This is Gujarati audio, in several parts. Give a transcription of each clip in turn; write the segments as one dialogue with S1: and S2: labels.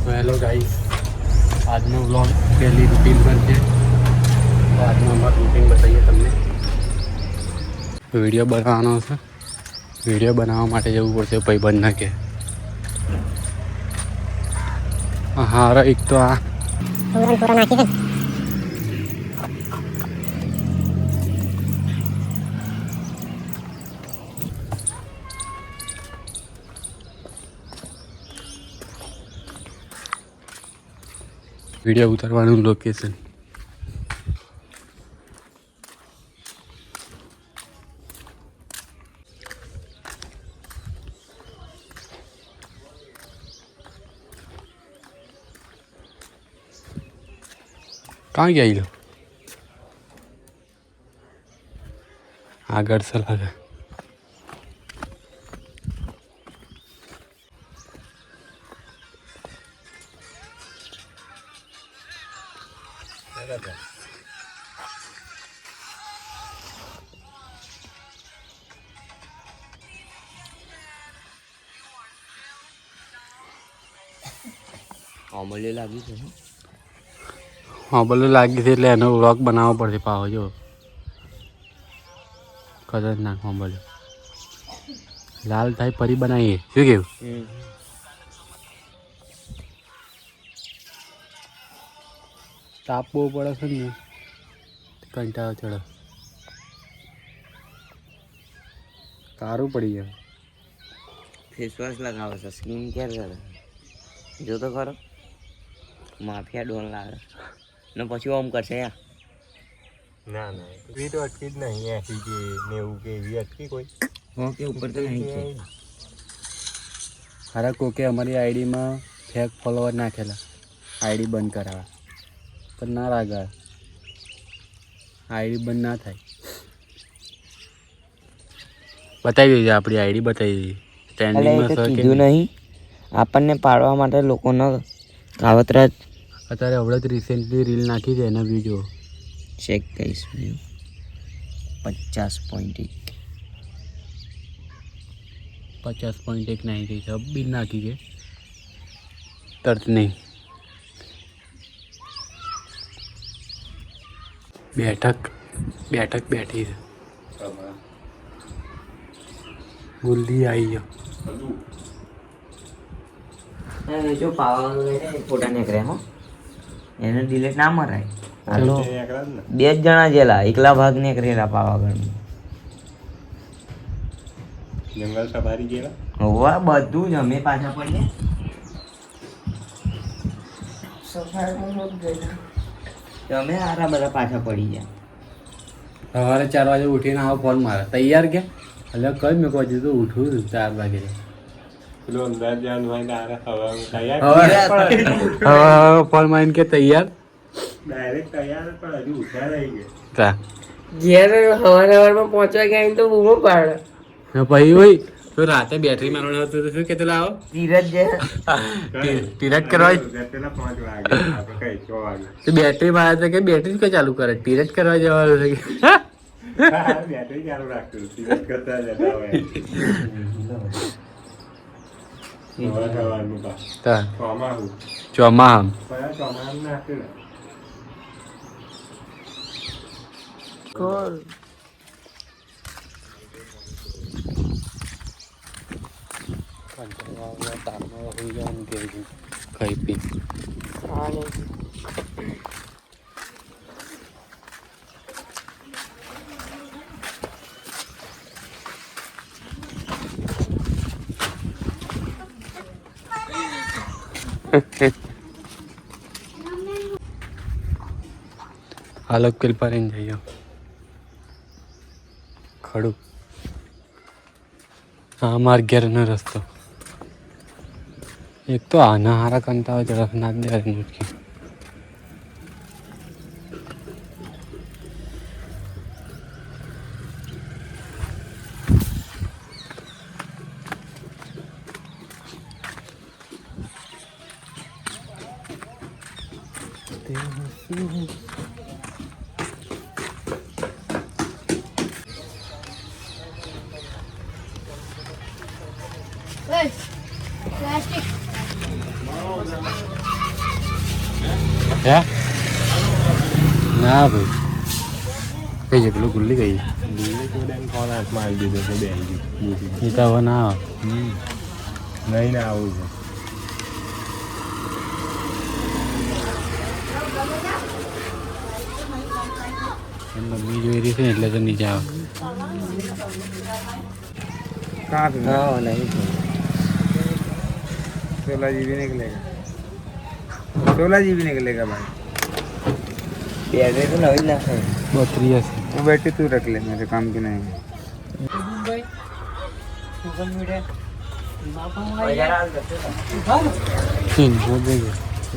S1: તો હેલો ગાઈસ, આજનો વ્લોગ ડેલી રૂટીન પર છે. તો આજનો અમારું રૂટીન બતાવીએ તમને. વિડીયો બનાવવાનો છે. વિડીયો બનાવવા માટે જવું પડશે ભાઈબંધના કે. હા એક તો આ વિડીયો ઉતારવાનું લોકેશન. कहाँ गया ये लोग? આગળ છે લાગે.
S2: ઓમલે લાગી છે.
S1: હા બોલે લાગી છે એટલે એનો વ્લોગ બનાવવો પડશે પાવો જો ખતરનાક બોલે લાલ થાય ફરી બનાવીએ શું કેવું? તાપ બહુ પડે છે ને કંટાળો ચડે. સારું પડી જાય.
S2: ફેસ વોશ લગાવે છે, સ્કિન કેર કરે. જો તો ખરો માફિયા ડોન લાગે ને પછી ઓમ કરશે યાર.
S3: ના ના એવી તો અટકી જ નહીં. 80 કે 90 કે એવી અટકી કોઈ
S2: ઓકે ઉપર તો નહીં છે.
S1: હારા કોકે અમારી આઈડીમાં ફેક ફોલોવર નાખેલા, આઈડી બંધ કરાવવા પણ ના લાગે. આઈડી બંધ ના થાય. બતાવી દેજે આપણી આઈડી બતાવી દેજે. ટ્રેન્ડિંગમાં સર
S2: કીધું નહીં આપણને પાડવા માટે લોકોનો કાવતરા.
S1: અત્યારે હમણાં જ રિસેન્ટલી રીલ નાખી છે એના વ્યૂ જુઓ.
S2: ચેક કરીશ. 50.1
S1: 50.1 નાખી છે. બિલ નાખી છે તરત નહીં. બેઠક બેઠી છે. ગુલ્લી આવી ગયો.
S2: જો પાવા ફોટા નીકળ્યા હો એને ડિલેટ ના મરાય. હાલો 2 જ જણા જેલા એકલા ભાગ નીકળેલા પાવાગઢ.
S3: જંગલ સફારી જેવા
S2: હોવા બધું જ અમે પાછા પડીએ. તમે હારા બધા પાછા પડી ગયા.
S1: સવારે 4 વાગે ઉઠીને આવો ફોન મારે તૈયાર કે એટલે કઈ મેં કહું તો ઉઠું 4 વાગે.
S3: પેલો અંદર જવાનું હોય ને તૈયાર
S1: હવે ફોન મારીને કે તૈયાર
S3: ડાયરેક્ટ તૈયાર પણ હજુ ઉઠ્યા રહી ગયા.
S4: ઘેર સવારમાં પહોંચવા ગયા તો બૂમો પાડે.
S1: પછી હોય તો રાતે બેટરી મારવાનું હતું તો શું કે આવો
S2: ધીરજ જે
S1: ટિરટ કરવા
S3: પેલા 5 વાગે આપણે કઈ 6 વાગે
S1: તો બેટરી મારે તો કે બેટરી કઈ ચાલુ કરે ટિરટ કરવા જવાનું છે કે
S3: બેટરી ચાલુ રાખતું ટિકટ કરતા જતા હોય. સવારનું
S1: તા
S3: ચોમાસું
S1: ચોમાહા
S3: કયા ચોમાસું નાખતું ને
S4: કોણ
S1: ખાઈ પી હાલો કિલપારીને જઈએ. ખડું હા માર ઘેરનો રસ્તો. એક તો આના હારા કંટાળો ઝડપ નાખ દે મૂકી.
S5: Plastic.
S1: હે ના ભાઈ કઈ છે પેલું ગુલ્લી કઈ
S3: દિલ્હી છોડાને ફોન હાથમાં આવી દીધો છે બે
S1: એ તો હવે ના આવે
S3: નહીં ને આવું છે
S1: એમ મમ્મી જોઈ રહી છે ને એટલે તો નીચે આવે
S2: कहाँ पे हाँ नहीं
S5: 16 GB निकलेगा 16 GB निकलेगा भाई
S2: बैटरी तो नवी ना है
S1: 32 હશે
S5: वो बैटरी तू रख ले मेरे काम की नहीं है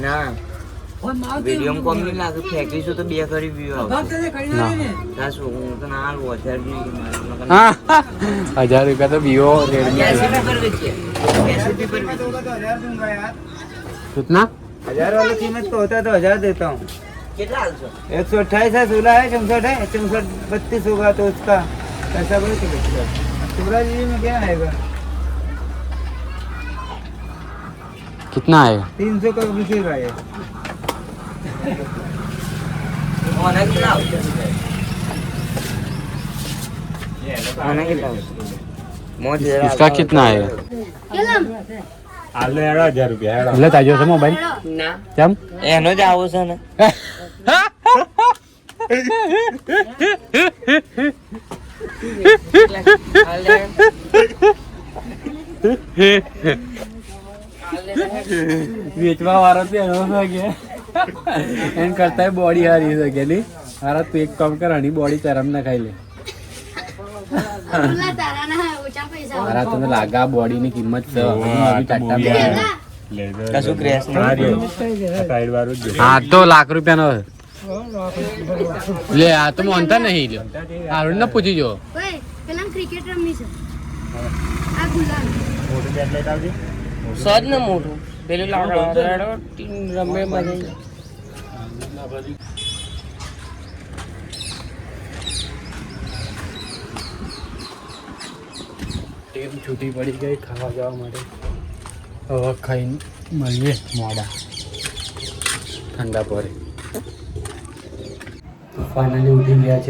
S2: ના વિડીયો કોમ ની લાગે ફેંકીશું તો 2 કરી વ્યૂ આવશે ના શું હું તો ના આલું 1000 જેવી મારી
S1: હા 1000 રૂપિયા તો બીઓ રેડમી
S2: कैसे पेपर बेचिए कैसे पेपर
S5: होगा तो 1000 दूंगा यार
S1: कितना
S5: 1000 वाली कीमत को होता तो 1000 देता हूँ
S2: कितना आलसो
S5: 128 है 16 है 64 है 64 32 होगा तो उसका पैसा बोले तो 16 GB में क्या आएगा
S1: कितना आएगा
S5: 300 का बिकेगा ये
S2: ઓના કેટલા આવશે ઓના કેટલા આવશે મોજ
S1: इसका कितना आएगा
S3: હાલ હેડો 1000 રૂપિયા હેડો
S1: એટલે તાજો છે મોબાઈલ
S4: ના
S1: કેમ
S2: એનો જ આવો છે ને
S1: વેચવા વાળો તો એનો શકે એમ કરતા બોડી હારી શકે નહીં હારા તું એક કામ કર આની બોડી ચરમ ના ખાઈ લે હારા તને લાગા બોડી ની કિંમત છે
S2: કશું ક્રેશ નહીં
S3: સાઈડ વાળું જ
S1: હા તો લાખ રૂપિયાનો લે આ તો મોનતા નહીં લ્યો હારું ને પૂછી જો
S6: ક્રિકેટ રમી છે આ ગુલામ
S3: મોટું બેટ લઈ આવજે
S4: સજ ને મોટું પેલું લાકડો રમે મજા
S1: ટીમ છૂટી પડી ગઈ ખાવા જવા માટે હવે ખાઈને મળીએ મોડા ઠંડા પડે તો ફાઇનલી ઉઠી ગયા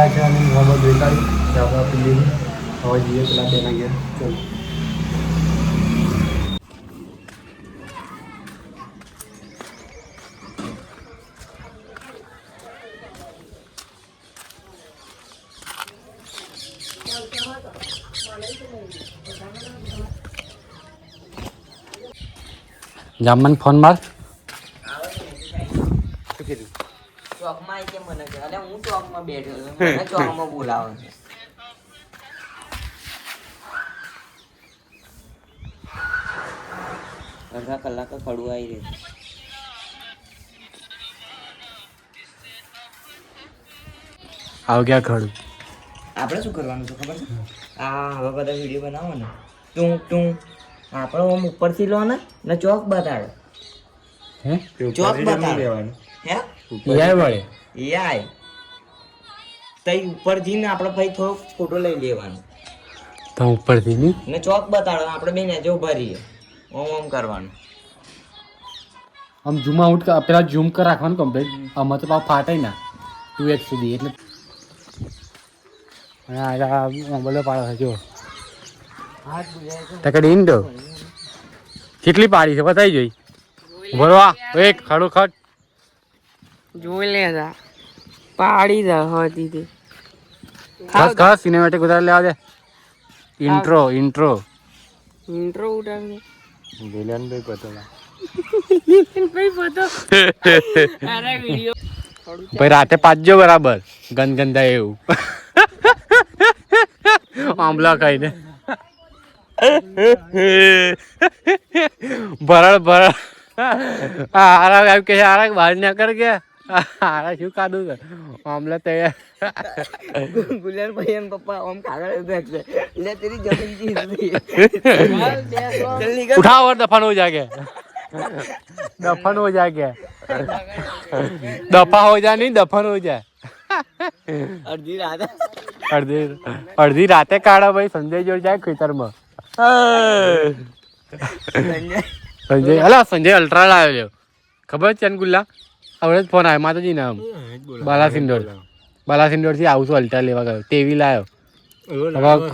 S1: છે અને મોબાઈલ બેસાડી ચાવા પી લીધી હવે જઈએ પેલા બેના ઘેર ચલો જામન ફોન માર
S2: ચોકમાં આવી કે મને કે અલે હું ચોકમાં બેઠો છું મને ચોકમાં બોલાવે છે અડધા કલાક ખડું આવી રહ્યું
S1: આવ ગયા ખડું
S2: આપણે શું કરવાનું છે ખબર છે આ હવે બધા વિડીયો બનાવો ને તું આપણે આમ ઉપરથી લો ને ચોક બતાડો
S1: હે
S2: ચોક બતાડો
S3: લેવાનું
S2: હે
S1: યાર વળે
S2: યાય તઈ ઉપર જઈને આપણે ભાઈ થોડો ફોટો લઈ લેવાનો
S1: તો ઉપરથી ની
S2: ને ચોક બતાડો આપણે બે નેચે ઉભા રહીએ ઓમ કરવાનું
S1: આમ ઝૂમ આઉટ પેલા ઝૂમ કર રાખવાનું કમ્પ્લીટ આમાં તો પાછું ફાટે ના 2x સુધી એટલે આ મોબાઈલ પાડો જો તકડી ઇન્ડો કેટલી પાડી છે બતાવી જોઈ ભરવા એક ખડું ખડ
S4: જોઈ લેતા પાડી દા હતી તે
S1: ખાસ ખાસ સિનેમેટિક ઉતાર લેવા દે ઇન્ટ્રો
S4: ઇન્ટ્રો ઉઠાવી
S3: વિલન ભાઈ પતલા
S4: ભાઈ ફોટો અરે વિડિયો
S1: ભાઈ રાતે પાજજો બરાબર ગંદા એવું આંબલા ખાઈને ભરળ આરા એમ કે આરા બહાર ના કર ગયા આરા શું કાઢું છે આમલા તૈયાર
S2: ગુલેર ભાઈ એમ પપ્પા ઓમ કાગળ દેખશે લે તેરી જમીન કી જલ્દી કર
S1: उठा और दफन हो जाके दफन हो जाके दफा हो जा नहीं दफन हो जाए
S2: અડધી રાત
S1: અડધી રાતે કાઢા ભાઈ સંજય જોડ જાય ખેતરમાં સંજય અલા સંજય અલ્ટ્રા લાવ્યો છે ખબર છે ને ગુલ્લા હવે જ ફોન આવ્યો માતાજી નામ બાલાસિંદોર થી આવું છું અલ્ટ્રા લેવા ગયો તેવી લાવ્યો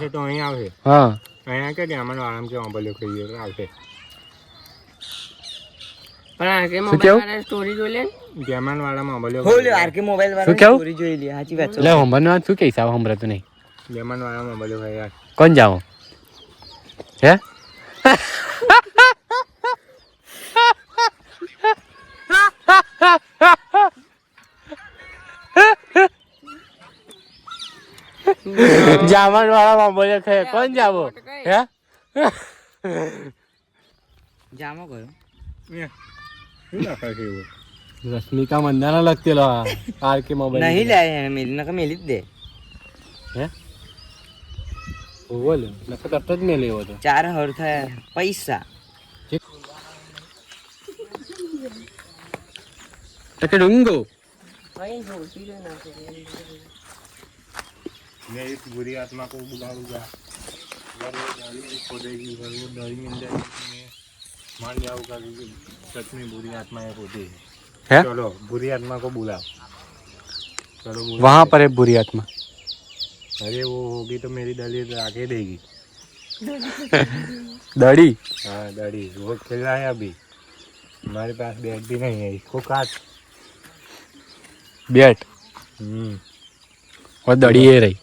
S3: છે તો અહીં આવશે
S1: હા
S3: અહીંયા કે આમાં આરામ કે આંબલ્યો ખાઈએ એટલે આવશે
S4: પણ આ કે
S1: શું
S4: મોબાઈલ
S1: કેવું?
S4: વાળા સ્ટોરી જોઈ લે ને.
S3: ગેમાન વાળામાં આંબલ્યો
S2: હોલે આરકે મોબાઈલ
S1: શું
S2: વાળા
S1: કેવું?
S2: સ્ટોરી જોઈ લે સાચી વાત છે
S1: એટલે હંભરનો શું કે હિસાબ હંભરાતું નહીં
S3: ગેમાન વાળામાં આંબલ્યો ખાઈ યાર
S1: કોણ જાઓ હે જામન વાળા બોલે ખે કોણ જાવો હે
S2: જામો ગયો
S3: શું નાખે છે એવું
S1: રશ્મિકા મંદાના લગતેલો આર કે મોબાઈલ
S2: નહીં લે મેલી નકા મેલી જ દે
S1: હે બોલ નકર તરત જ મેં લેવો તો
S2: 4 હર થયા પૈસા
S1: ટકે ડુંગો
S4: કઈ જોતી જ નથી.
S3: मैं इस बुरी आत्मा को बुलाऊंगा खोदेगी वो डरी मिल जाएगी मान जाऊंगा कि सच में बुरी आत्मा है होती
S1: है
S3: चलो बुरी आत्मा को बुलाओ चलो
S1: वहां पर है बुरी आत्मा
S3: अरे वो होगी तो मेरी दलील आगे देगी
S1: दड़ी
S3: हाँ दड़ी वो खेल रहा है अभी हमारे पास बैट भी नहीं है इसको काट
S1: बैट और दड़ी ये रही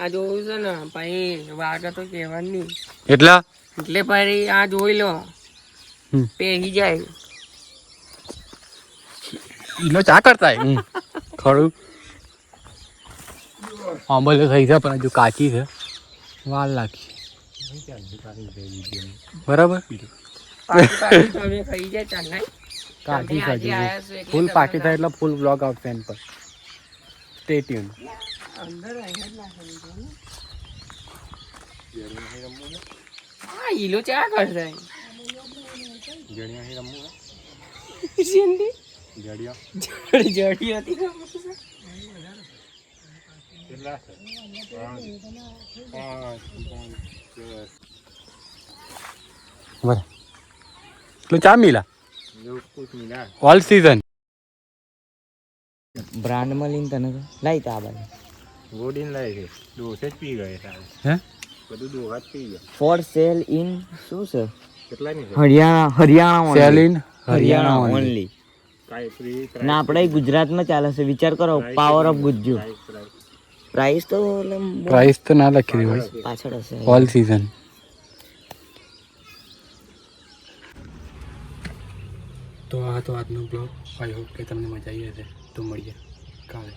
S4: આ જોયું છે ને પછી વાગે તો કહેવાનું નહીં
S1: એટલા
S4: એટલે પછી આ જોઈ લો પેહી જાય
S1: ઈલો ચા કરતા હે ખરું આંબલ થઈ છે પણ હજુ કાચી છે વાર લાગશે બરાબર
S4: પાકી તમે ખાઈ જાય ચાલ નહીં
S1: કાચી
S4: આજે
S1: છે
S4: આયા છો એટલે
S1: ફૂલ
S4: તમને
S1: પાકી થાય એટલે ફૂલ બ્લોગ આવશે એમ પર સ્ટે ટ્યુન
S4: અંદર આઈને જ નાખેલું છે ને. હા ઈલો ચા કરશે
S3: जड़िया ही रमू
S4: સિંધી
S3: जड़िया
S4: જડી હતી ખબર છે?
S3: કેટલા છે 5
S1: બરાબર એટલે ચા મિલા
S3: जो कुछ मिला
S1: ઓલ સીઝન
S2: બ્રાન્ડ માં લઈને તને લાઈ તા બાજુ
S3: वो दिन लाए थे दो से पी गए सारे
S1: હે
S3: બધું દો હાથ પી ગયા
S2: ફોર સેલ ઇન શું છે
S3: કેટલા ની છે
S2: હરિયાણા
S1: સેલિન
S2: હરિયાણા
S1: હરિયાણા
S2: ઓનલી
S3: કાઈ ફ્રી
S2: ના આપણે ગુજરાતમાં ચાલે છે વિચાર કરો પાવર ઓફ ગુજ્જુ પ્રાઇસ તો એટલે
S1: પ્રાઇસ તો ના લખી રહી હોય
S2: પાછળ હશે
S1: ઓલ સીઝન તો આ તો આજનો બ્લોગ આઈ હોપ કે તમને મજા આવી હશે તો મળીએ કાલે